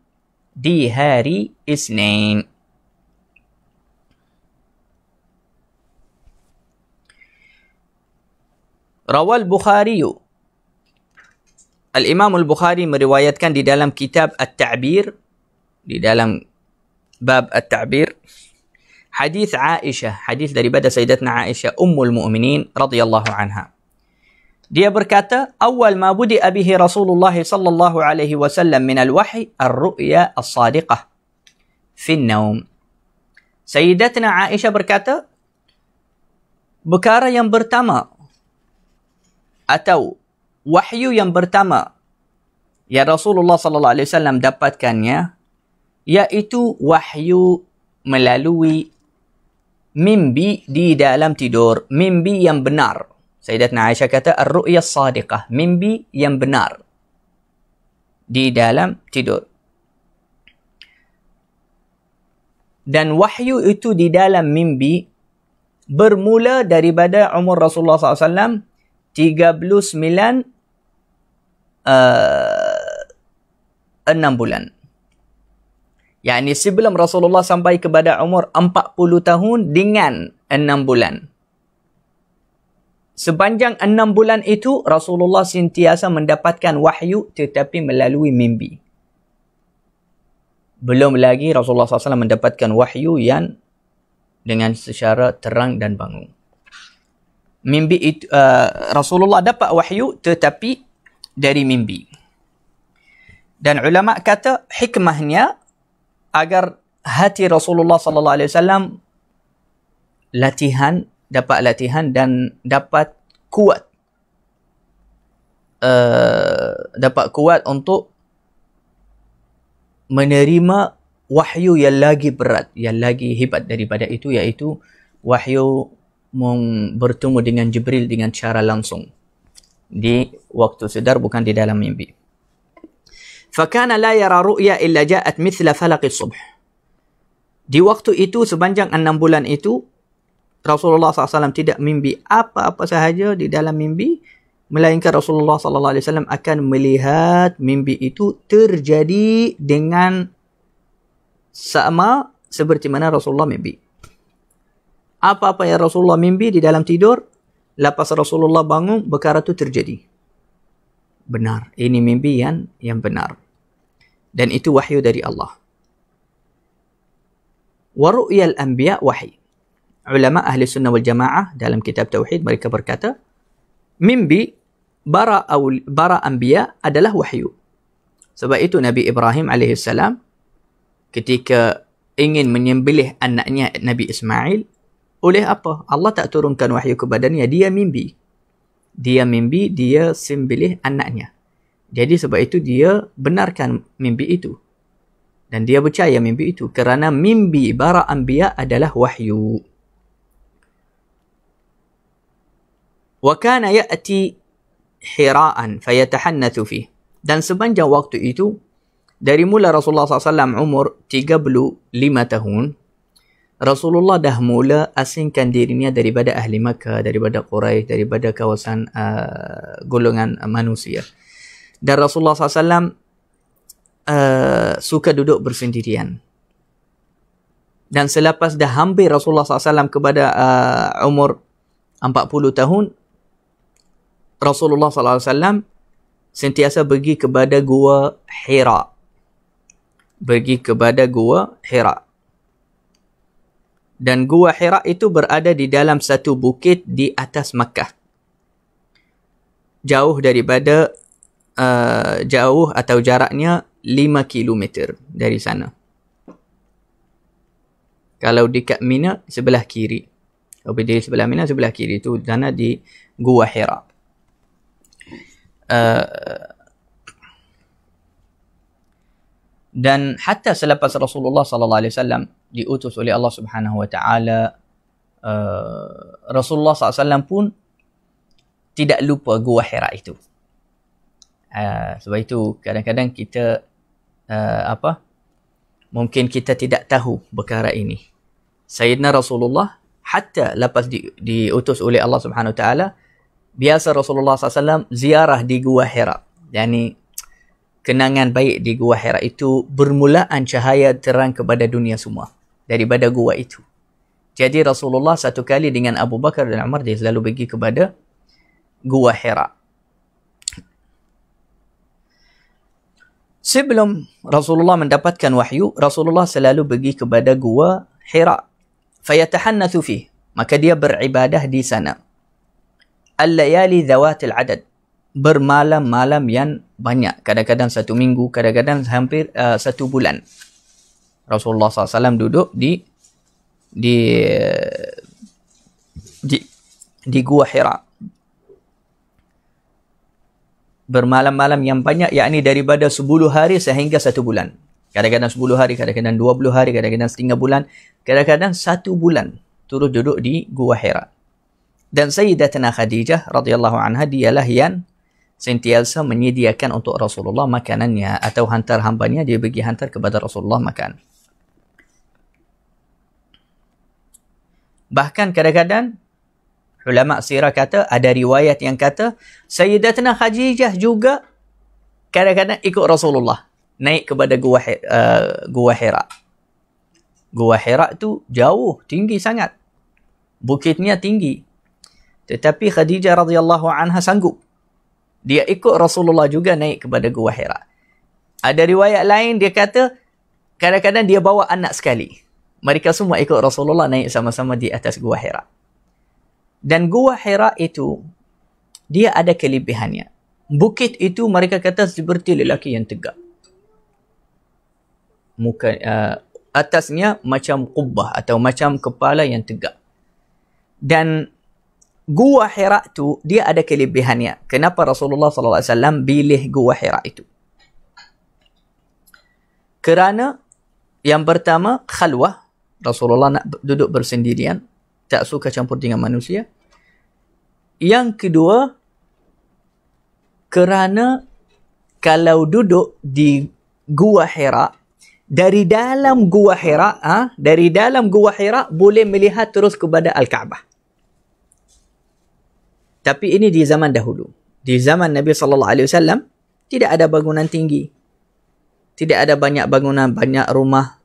di hari Isnin. Rawal Bukhari, Al-Imam Al-Bukhari meriwayatkan di dalam kitab At-Ta'bir, di dalam bab At-Ta'bir, hadis Aisyah, hadis daripada Sayyidatna Aisyah Ummul Mukminin radhiyallahu anha. Dia berkata, awal ma budi'a bihi Rasulullah sallallahu alaihi wasallam min al-wahyi ar-ru'ya as-sadiqah fi an-naum. Sayyidatna Aisyah berkata, perkara yang pertama atau wahyu yang pertama yang Rasulullah sallallahu alaihi wasallam dapatkannya iaitu wahyu melalui mimpi di dalam tidur, mimpi yang benar. Sayyidatna Aisyah kata ar-ru'ya as-sadiqah, mimpi yang benar di dalam tidur. Dan wahyu itu di dalam mimpi bermula daripada umur Rasulullah SAW 39 6 bulan. Yani sebelum Rasulullah sampai kepada umur 40 tahun dengan 6 bulan. Sepanjang 6 bulan itu, Rasulullah sentiasa mendapatkan wahyu tetapi melalui mimpi. Belum lagi Rasulullah SAW mendapatkan wahyu yang dengan secara terang dan bangun. Mimpi itu, Rasulullah dapat wahyu tetapi dari mimpi. Dan ulama kata hikmahnya agar hati Rasulullah SAW dapat latihan dan dapat kuat. Dapat kuat untuk menerima wahyu yang lagi berat, yang lagi hebat daripada itu, iaitu wahyu bertemu dengan Jibril dengan cara langsung di waktu sedar, bukan di dalam mimpi. Fakana la yara ru'ya illa ja'at mithla falaqis subh. Di waktu itu, sepanjang 6 bulan itu, Rasulullah SAW tidak mimpi apa-apa sahaja di dalam mimpi, melainkan Rasulullah SAW akan melihat mimpi itu terjadi dengan sama seperti mana Rasulullah mimpi. Apa-apa yang Rasulullah mimpi di dalam tidur, lepas Rasulullah bangun, perkara itu terjadi. Benar. Ini mimpi yang benar. Dan itu wahyu dari Allah. Wa ru'yal anbiya wahyi. Ulama ahli sunnah wal jamaah dalam kitab Tauhid mereka berkata, mimpi bara anbiya adalah wahyu. Sebab itu Nabi Ibrahim AS ketika ingin menyembelih anaknya Nabi Ismail, oleh apa? Allah tak turunkan wahyu kepadanya, dia mimpi. Dia mimpi, dia sembelih anaknya. Jadi sebab itu dia benarkan mimpi itu. Dan dia percaya mimpi itu kerana mimpi bara anbiya adalah wahyu. Wa kana ya'ti hira'an fayatahannathu fih. Dan sepanjang waktu itu, dari mula Rasulullah SAW umur 35 tahun, Rasulullah dah mula asingkan dirinya daripada ahli Makkah, daripada Quraisy, daripada kawasan golongan manusia. Dan Rasulullah SAW suka duduk bersendirian. Dan selepas dah hampir Rasulullah SAW kepada umur 40 tahun, Rasulullah SAW sentiasa pergi kepada gua Hira. Pergi kepada gua Hira. Dan gua Hira itu berada di dalam satu bukit di atas Makkah. Jauh daripada, jauh atau jaraknya 5 kilometer dari sana. Kalau dekat Mina, sebelah kiri. Kalau di sebelah Mina, sebelah kiri. Itu sana di gua Hira. Dan hatta selepas Rasulullah SAW diutus oleh Allah Subhanahu Wa Taala, Rasulullah SAW pun tidak lupa gua Hira itu. Sebab itu kadang-kadang kita mungkin kita tidak tahu perkara ini. Sayyidina Rasulullah hatta lepas diutus oleh Allah Subhanahu Wa Taala, biasa Rasulullah SAW ziarah di gua Hira. Yani kenangan baik di gua Hira itu bermulaan cahaya terang kepada dunia semua daripada gua itu. Jadi Rasulullah satu kali dengan Abu Bakar dan Umar, dia selalu pergi kepada gua Hira. Sebelum Rasulullah mendapatkan wahyu, Rasulullah selalu pergi kepada gua Hira. fayatahannathu fih, maka dia beribadah di sana. Al-layali dhawatil adad, bermalam-malam yang banyak, kadang-kadang 1 minggu, kadang-kadang hampir 1 bulan. Rasulullah SAW duduk di Gua Hira. Bermalam-malam yang banyak, yakni daripada 10 hari sehingga 1 bulan. Kadang-kadang 10 hari, kadang-kadang 20 hari, kadang-kadang setengah bulan, kadang-kadang 1 bulan turut duduk di Gua Hira. Dan Sayyidatuna Khadijah radhiyallahu anha dialah yang sentiasa menyediakan untuk Rasulullah makanannya, atau hantar hambanya dia bagi hantar kepada Rasulullah makan. Bahkan kadang-kadang ulama sirah kata, ada riwayat yang kata Sayyidatuna Khadijah juga kadang-kadang ikut Rasulullah naik kepada Gua Hira. Gua Hira tu jauh, tinggi sangat. Bukitnya tinggi. Tetapi Khadijah radhiyallahu anha sanggup. Dia ikut Rasulullah juga naik kepada Gua Hira. Ada riwayat lain dia kata kadang-kadang dia bawa anak sekali. Mereka semua ikut Rasulullah naik sama-sama di atas Gua Hira. Dan Gua Hira itu dia ada kelebihannya. Bukit itu mereka kata seperti lelaki yang tegak. Muka atasnya macam qubbah atau macam kepala yang tegak. Dan Gua Hira tu dia ada kelebihannya. Kenapa Rasulullah SAW pilih Gua Hira itu? Kerana yang pertama khalwah. Rasulullah nak duduk bersendirian, tak suka campur dengan manusia. Yang kedua, kerana kalau duduk di Gua Hira, dari dalam Gua Hira, boleh melihat terus kepada Al-Kaabah. Tapi ini di zaman dahulu. Di zaman Nabi SAW, tidak ada bangunan tinggi. Tidak ada banyak bangunan, banyak rumah.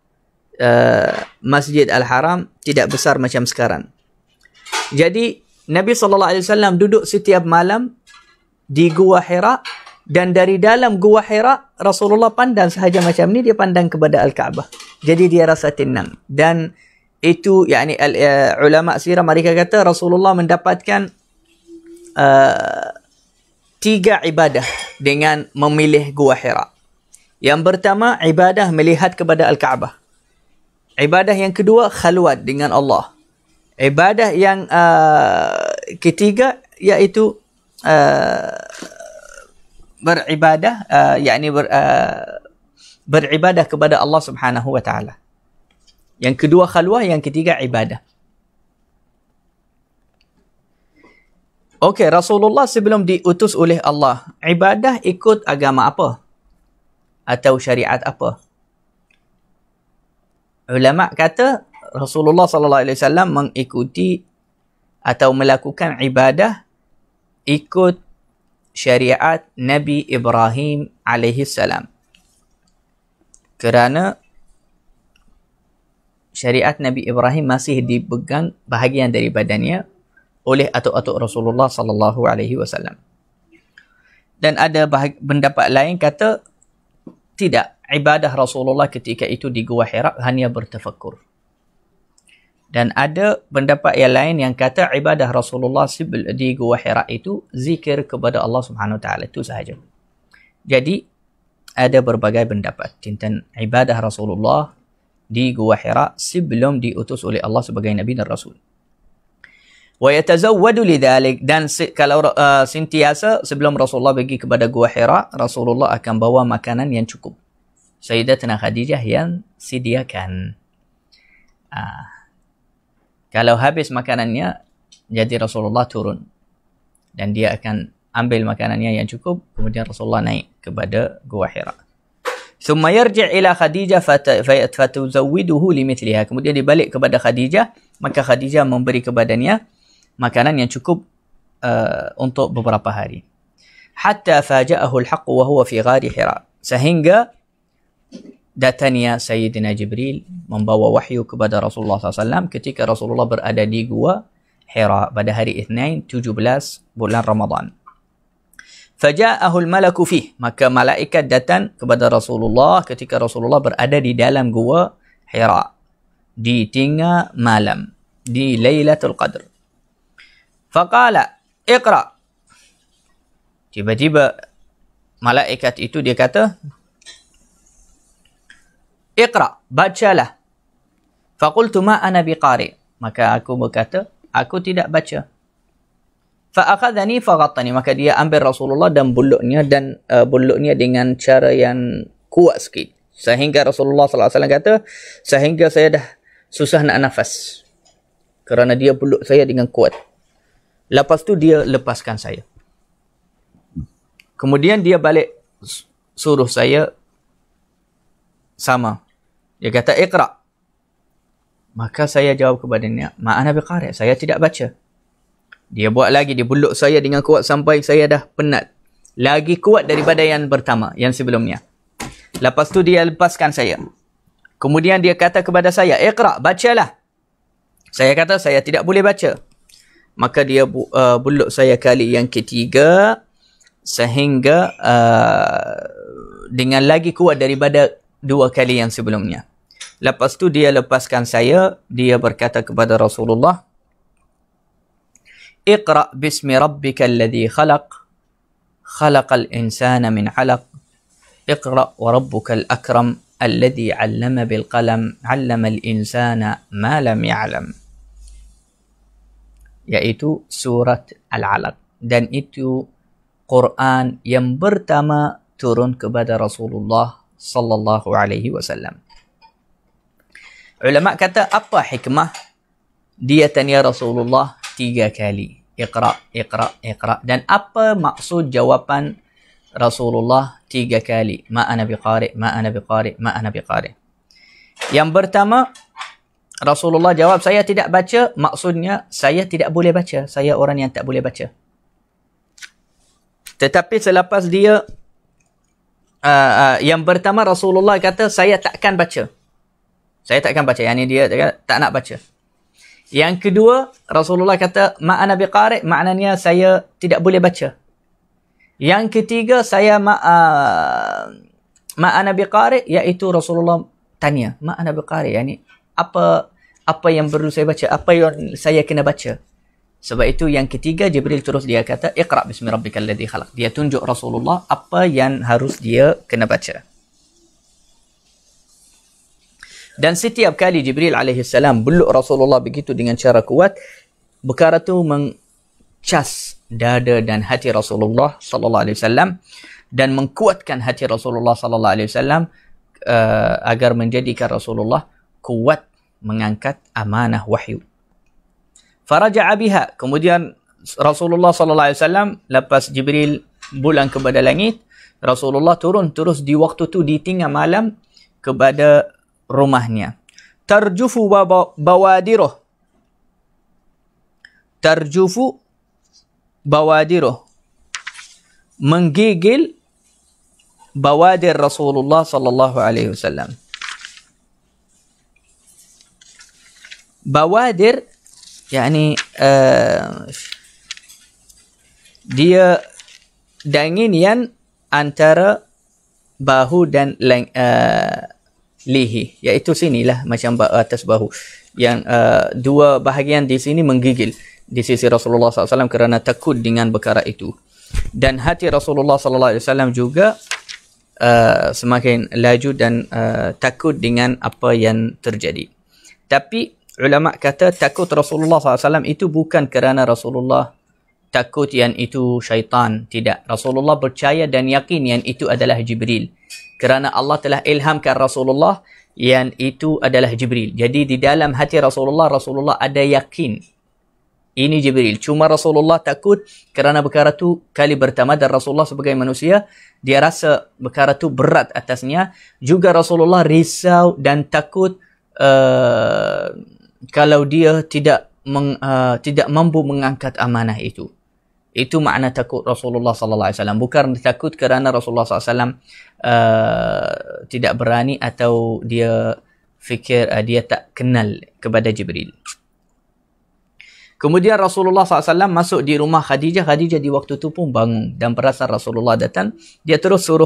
Masjid Al-Haram tidak besar macam sekarang. Jadi, Nabi SAW duduk setiap malam di Gua Hira, dan dari dalam Gua Hira, Rasulullah pandang sahaja macam ni, dia pandang kepada Al-Kaabah. Jadi, dia rasa tenang. Dan itu, yakni ulama sirah mereka kata Rasulullah mendapatkan 3 ibadah dengan memilih Gua Hira. Yang pertama, ibadah melihat kepada Al-Kaabah. Ibadah yang kedua, khalwat dengan Allah. Ibadah yang ketiga, iaitu beribadah, beribadah kepada Allah Subhanahu wa taala. Yang kedua khalwah, yang ketiga ibadah. Okey, Rasulullah sebelum diutus oleh Allah, ibadah ikut agama apa? Atau syariat apa? Ulama kata Rasulullah SAW mengikuti atau melakukan ibadah ikut syariat Nabi Ibrahim alaihissalam. Kerana syariat Nabi Ibrahim masih dipegang bahagian daripadanya oleh atuk-atuk Rasulullah SAW. Dan ada pendapat lain kata tidak, ibadah Rasulullah ketika itu di Gua Hira hanya bertafakkur. Dan ada pendapat yang lain yang kata ibadah Rasulullah di Gua Hira itu zikir kepada Allah Subhanahu Wa Taala, itu sahaja. Jadi ada berbagai pendapat tentang ibadah Rasulullah di Gua Hira sebelum diutus oleh Allah sebagai Nabi dan Rasul. Wa yatazawwadu lidzalik, dan kalau sentiasa sebelum Rasulullah pergi kepada Gua Hira, Rasulullah akan bawa makanan yang cukup. Sayyidatuna Khadijah yang sediakan. Kalau habis makanannya, jadi Rasulullah turun. Dan dia akan ambil makanannya yang cukup, kemudian Rasulullah naik kepada Gua Hira. Thumma yarji' ila Khadijah fatuzawwiduhu limithliha. Kemudian dia balik kepada Khadijah, maka Khadijah memberi kepadanya makanan yang cukup untuk beberapa hari. Hatta faja'ahu al-haqq wa huwa fi ghari Hira. Sehingga datanya Sayyidina Jibril membawa wahyu kepada Rasulullah SAW ketika Rasulullah berada di Gua Hira pada hari Isnin 17 bulan Ramadan. Faja'ahu al-malaku fih, maka malaikat datang kepada Rasulullah ketika Rasulullah berada di dalam Gua Hira. di tengah malam, di Lailatul Qadr. Faqala iqra. Tiba-tiba malaikat itu dia kata, iqra, bacalah. Faqultu ma ana biqari. Maka aku berkata, aku tidak baca. Fa'akhadhani faghattani. Maka dia ambil Rasulullah dan buluknya dengan cara yang kuat sikit. Sehingga Rasulullah SAW kata, sehingga saya dah susah nak nafas. Kerana dia buluk saya dengan kuat. Lepas tu dia lepaskan saya. Kemudian dia balik suruh saya sama. Dia kata, iqra. Maka saya jawab kepadanya, ma'ana biqari, saya tidak baca. Dia buat lagi, dia buluk saya dengan kuat sampai saya dah penat. Lagi kuat daripada yang pertama, yang sebelumnya. Lepas tu dia lepaskan saya. Kemudian dia kata kepada saya, iqra, bacalah. Saya kata, saya tidak boleh baca. Maka dia buluk saya kali yang ketiga, sehingga dengan lagi kuat daripada 2 kali yang sebelumnya. Lepas tu dia lepaskan saya, dia berkata kepada Rasulullah, iqra bismi rabbika alladhi khalaq, khalaqal insana min 'alaq, iqra wa rabbukal akram alladhi 'allama bil qalam, 'allamal insana ma lam ya'lam. Yaitu surat Al-Alaq. Dan itu Quran yang pertama turun kepada Rasulullah sallallahu alaihi wasallam. Ulama kata, apa hikmah dia tanya Rasulullah 3 kali, iqra, iqra, iqra, dan apa maksud jawapan Rasulullah 3 kali, ma ana biqari, ma ana biqari, ma ana biqari. Yang pertama, Rasulullah jawab, saya tidak baca, maksudnya saya tidak boleh baca, saya orang yang tak boleh baca. Tetapi selepas dia yang pertama, Rasulullah kata, saya takkan baca. Saya takkan baca, yang ini dia tak nak baca. Yang kedua, Rasulullah kata, ma'ana biqari, maknanya saya tidak boleh baca. Yang ketiga, saya ma'ana biqari, iaitu Rasulullah tanya, ma'ana biqari, yani apa yang perlu saya baca, apa yang saya kena baca. Sebab itu yang ketiga, Jibril terus dia kata, iqra bismi rabbikal ladzi khalaq. Dia tunjuk Rasulullah apa yang harus dia kena baca. Dan setiap kali Jibril alaihissalam beluk Rasulullah begitu dengan cara kuat, perkara itu mencas dada dan hati Rasulullah sallallahu alaihi wasallam dan mengkuatkan hati Rasulullah sallallahu alaihi wasallam agar menjadikan Rasulullah kuat mengangkat amanah wahyu. Faraja'a biha. Kemudian Rasulullah sallallahu alaihi wasallam lepas Jibril bulan kepada langit, Rasulullah turun terus di waktu tu di tengah malam kepada rumahnya. Tarjufu bawadiruh. Tarjufu bawadiruh. Menggigil bawadir Rasulullah sallallahu alaihi wasallam. Bawadir yakni dia daging yang antara bahu dan lihi, iaitu sinilah macam atas bahu yang dua bahagian di sini menggigil di sisi Rasulullah SAW kerana takut dengan perkara itu. Dan hati Rasulullah SAW juga semakin laju dan takut dengan apa yang terjadi. Tapi ulama kata takut Rasulullah SAW itu bukan kerana Rasulullah takut yang itu syaitan. Tidak. Rasulullah percaya dan yakin yang itu adalah Jibril. Kerana Allah telah ilhamkan Rasulullah yang itu adalah Jibril. Jadi di dalam hati Rasulullah ada yakin ini Jibril. Cuma Rasulullah takut kerana perkara tu kali pertama, dan Rasulullah sebagai manusia dia rasa perkara tu berat atasnya. Juga Rasulullah risau dan takut kalau dia tidak mampu mengangkat amanah itu. Itu makna takut Rasulullah sallallahu alaihi wasallam. Bukan takut kerana Rasulullah sallallahu alaihi wasallam tidak berani atau dia fikir dia tak kenal kepada Jibril. Kemudian Rasulullah SAW masuk di rumah Khadijah. Khadijah di waktu itu pun bangun dan perasan Rasulullah datang. Dia terus suruh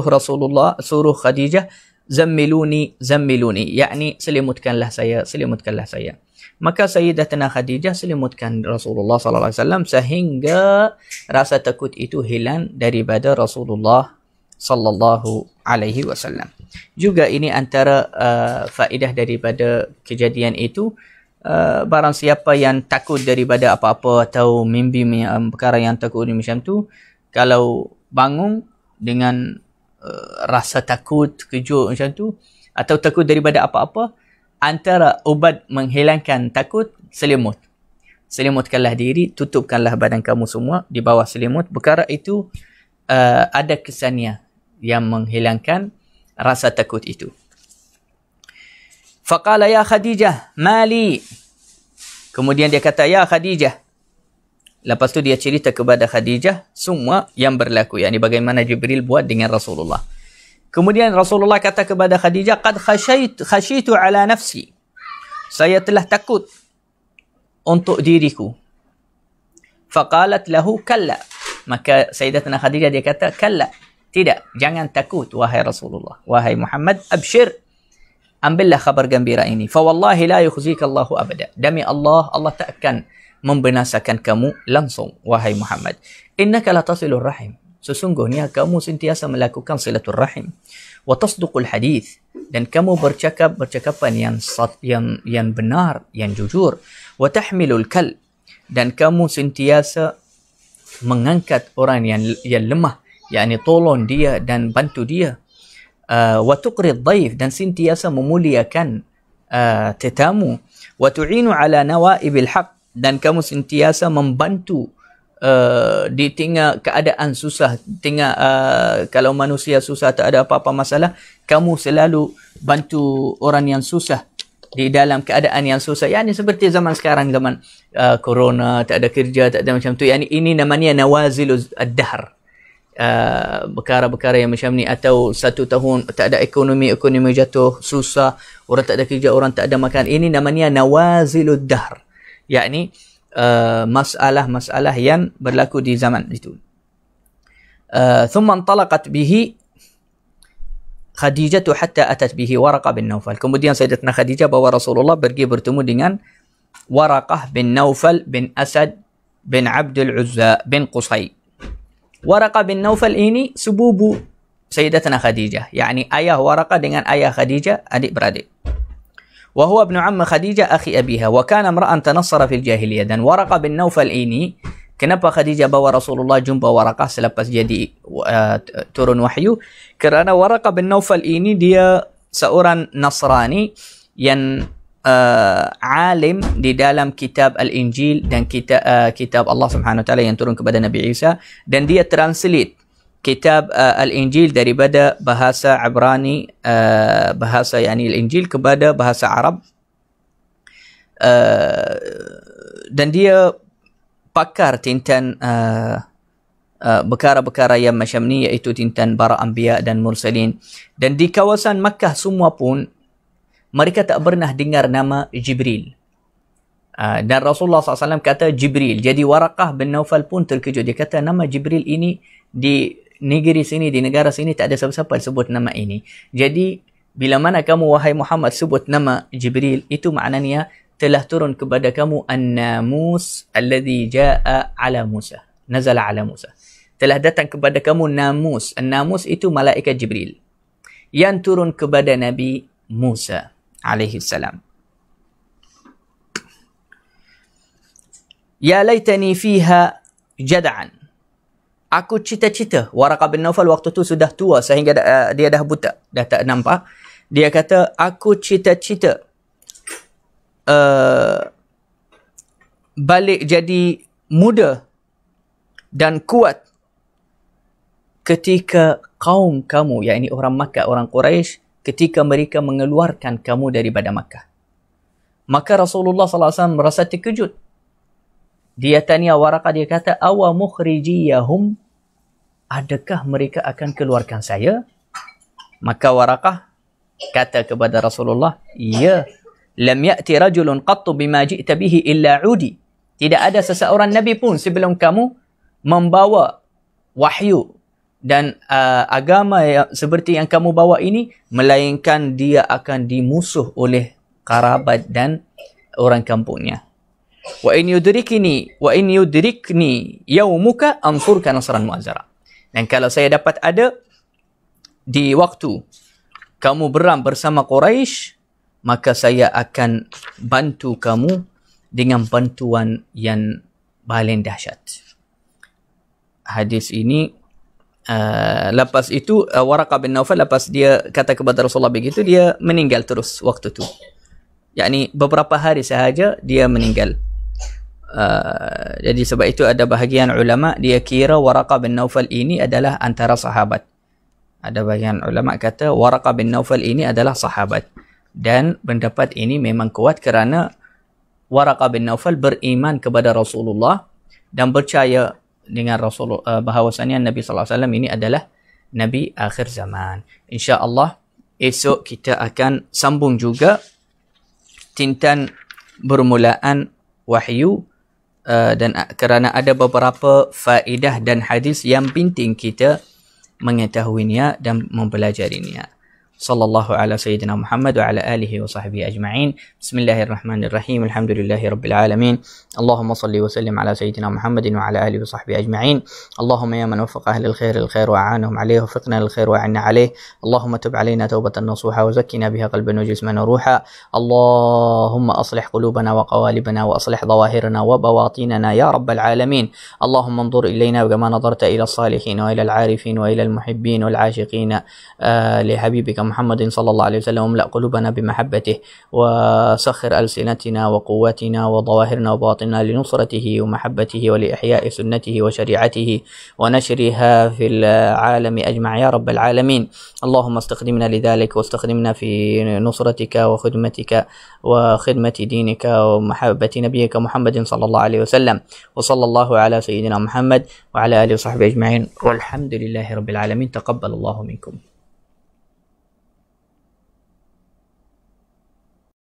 Khadijah zammiluni, zammiluni, yakni selimutkanlah saya, selimutkanlah saya. Maka Sayyidatina Khadijah selimutkan Rasulullah sallallahu alaihi wasallam sehingga rasa takut itu hilang daripada Rasulullah sallallahu alaihi wasallam. Juga ini antara faedah daripada kejadian itu, barang siapa yang takut daripada apa-apa atau mimpi perkara yang takut macam tu, kalau bangun dengan rasa takut, kejut macam tu, atau takut daripada apa-apa, antara ubat menghilangkan takut, selimut. Selimutkanlah diri, tutupkanlah badan kamu semua di bawah selimut. Perkara itu ada kesannya yang menghilangkan rasa takut itu. Faqala ya Khadijah, mali. Kemudian dia kata, ya Khadijah. Lepas tu dia cerita kepada Khadijah semua yang berlaku, yakni bagaimana Jibril buat dengan Rasulullah. Kemudian Rasulullah kata kepada Khadijah, qad khashitu ala nafsi. Saya telah takut untuk diriku. Faqalat lahu kalla. Maka Sayyidatina Khadijah dia kata, kalla. Tidak, jangan takut wahai Rasulullah. Wahai Muhammad, abshir. Ambillah khabar gembira ini. Fa wallahi la yukhzika Allahu abada. Demi Allah, Allah tak akan membinasakan kamu langsung wahai Muhammad. Innaka la tasilur rahim. Sesungguhnya kamu sentiasa melakukan silatul rahim. Wa tasduqul hadith. Dan kamu bercakapan yang benar, yang jujur. Wa tahmilul kal. Dan kamu sentiasa mengangkat orang yang lemah, yakni tolong dia dan bantu dia. Wa tuqrid dhaif, dan sentiasa memuliakan tetamu. Wa tu'inu ala nawaibil haq, dan kamu sentiasa membantu di tengah keadaan susah, kalau manusia susah, tak ada apa-apa masalah, kamu selalu bantu orang yang susah di dalam keadaan yang susah. Yani seperti zaman sekarang, zaman corona, tak ada kerja, tak ada macam tu. Yani ini namanya nawaziluz ad-dahr. Perkara-perkara yang macam ni, atau 1 tahun tak ada ekonomi jatuh, susah, orang tak ada kerja, orang tak ada makan. Ini namanya nawazilud dahr. Yakni masalah-masalah yang berlaku di zaman itu. Thumma antalaqat bihi Khadijah hatta atat bihi Waraqah bin Naufal. Kemudian Sayyidatina Khadijah bawa Rasulullah pergi bertemu dengan Waraqah bin Naufal bin Asad bin Abdul Uzza bin Qusay. Waraqah bin Naufal ini sepupu Sayyidatina Khadijah, yakni ayah Waraqah dengan ayah Khadijah adik-beradik. Wa huwa ibnu amma Khadijah akhi abiha wa kana imra'an tanassara fil jahiliyah. Dan Waraqah bin Naufal ini, kenapa Khadijah bawa Rasulullah jumpa Waraqah selepas jadi turun wahyu? Kerana Waraqah bin Naufal ini dia seorang Nasrani yang alim di dalam kitab Al-Injil dan kitab Allah Subhanahu wa taala yang turun kepada Nabi Isa, dan dia translate kitab Al-Injil daripada bahasa Ibrani, bahasa yakni Al-Injil, kepada bahasa Arab. Dan dia pakar tentang perkara-perkara yang macam ni, iaitu tentang para anbiya dan mursalin. Dan di kawasan Makkah semua pun mereka tak pernah dengar nama Jibril. Dan Rasulullah SAW kata Jibril. Jadi Waraqah bin Naufal pun terkejut. Dia kata nama Jibril ini di negeri sini, di negara sini tak ada siapa-siapa sebut nama ini. Jadi bila mana kamu wahai Muhammad sebut nama Jibril, itu maknanya telah turun kepada kamu an-namus alladhi jaa ala Musa, nazala ala Musa. Telah datang kepada kamu namus. An-namus itu malaikat Jibril yang turun kepada Nabi Musa alaihi salam. Ya laitani fiha jad'an. Aku cita-cita. Waraqah bin Naufal waktu tu sudah tua sehingga dia dah buta, dah tak nampak. Dia kata, aku cita-cita balik jadi muda dan kuat ketika kaum kamu, yakni orang Makkah, orang Quraisy, ketika mereka mengeluarkan kamu daripada Makkah. Maka Rasulullah SAW merasa terkejut. Dia tanya Waraqah, dia kata, awa mukhrijiyahum, adakah mereka akan keluarkan saya? Maka Waraqah kata kepada Rasulullah, ya, lam ya'ti rajulun qattu bima ji'ta bihi illa udi. Tidak ada seseorang Nabi pun sebelum kamu membawa wahyu dan agama yang seperti yang kamu bawa ini, melainkan dia akan dimusuh oleh kerabat dan orang kampungnya. Wa in yudrikni yaumuka ansurka nasran mu'azzara. Dan kalau saya dapat ada di waktu kamu berang bersama Quraisy, maka saya akan bantu kamu dengan bantuan yang paling dahsyat. Hadis ini lepas itu Waraqah bin Naufal, lepas dia kata kepada Rasulullah begitu, dia meninggal terus waktu itu. Yakni beberapa hari sahaja dia meninggal. Jadi sebab itu ada bahagian ulama dia kira Waraqah bin Naufal ini adalah antara sahabat. Ada bahagian ulama kata Waraqah bin Naufal ini adalah sahabat. Dan pendapat ini memang kuat kerana Waraqah bin Naufal beriman kepada Rasulullah dan percaya dengan Rasulullah bahawasanya Nabi sallallahu alaihi wasallam ini adalah nabi akhir zaman. Insya-Allah esok kita akan sambung juga tentang bermulaan wahyu, dan kerana ada beberapa faedah dan hadis yang penting kita mengetahuinya dan mempelajarinya. Sallallahu ala sayyidina Muhammad wa ala alihi wa sahbihi ajma'in. Bismillahirrahmanirrahim. Alhamdulillahi rabbil alamin. Allahumma salli wa sallim ala sayyidina Muhammadin wa ala alihi wa sahbihi ajma'in. Allahumma ya man waffaqa ahlal khair lil khair wa a'anahum alayhi wa fiqna lil khair wa a'inna alayhi. Allahumma tub alayna tawbatan nasuha wa zakkina biha qalban wa jisman wa ruha. Allahumma aslih qulubana wa qawalibana wa aslih dhawahirana wa bawatinana ya rabbal alamin. Allahumma anzur ilayna kama nadarta ila as-salihin wa ila al-'arifin wa ila al-muhibbin wal 'ashiqin li habibika محمد صلى الله عليه وسلم. واملأ قلوبنا بمحبته وسخر ألسنتنا وقواتنا وظواهرنا وباطننا لنصرته ومحبته ولإحياء سنته وشريعته ونشرها في العالم أجمع يا رب العالمين. اللهم استخدمنا لذلك واستخدمنا في نصرتك وخدمتك وخدمة دينك ومحبة نبيك محمد صلى الله عليه وسلم. وصلى الله على سيدنا محمد وعلى آله وصحبه أجمعين والحمد لله رب العالمين. تقبل الله منكم.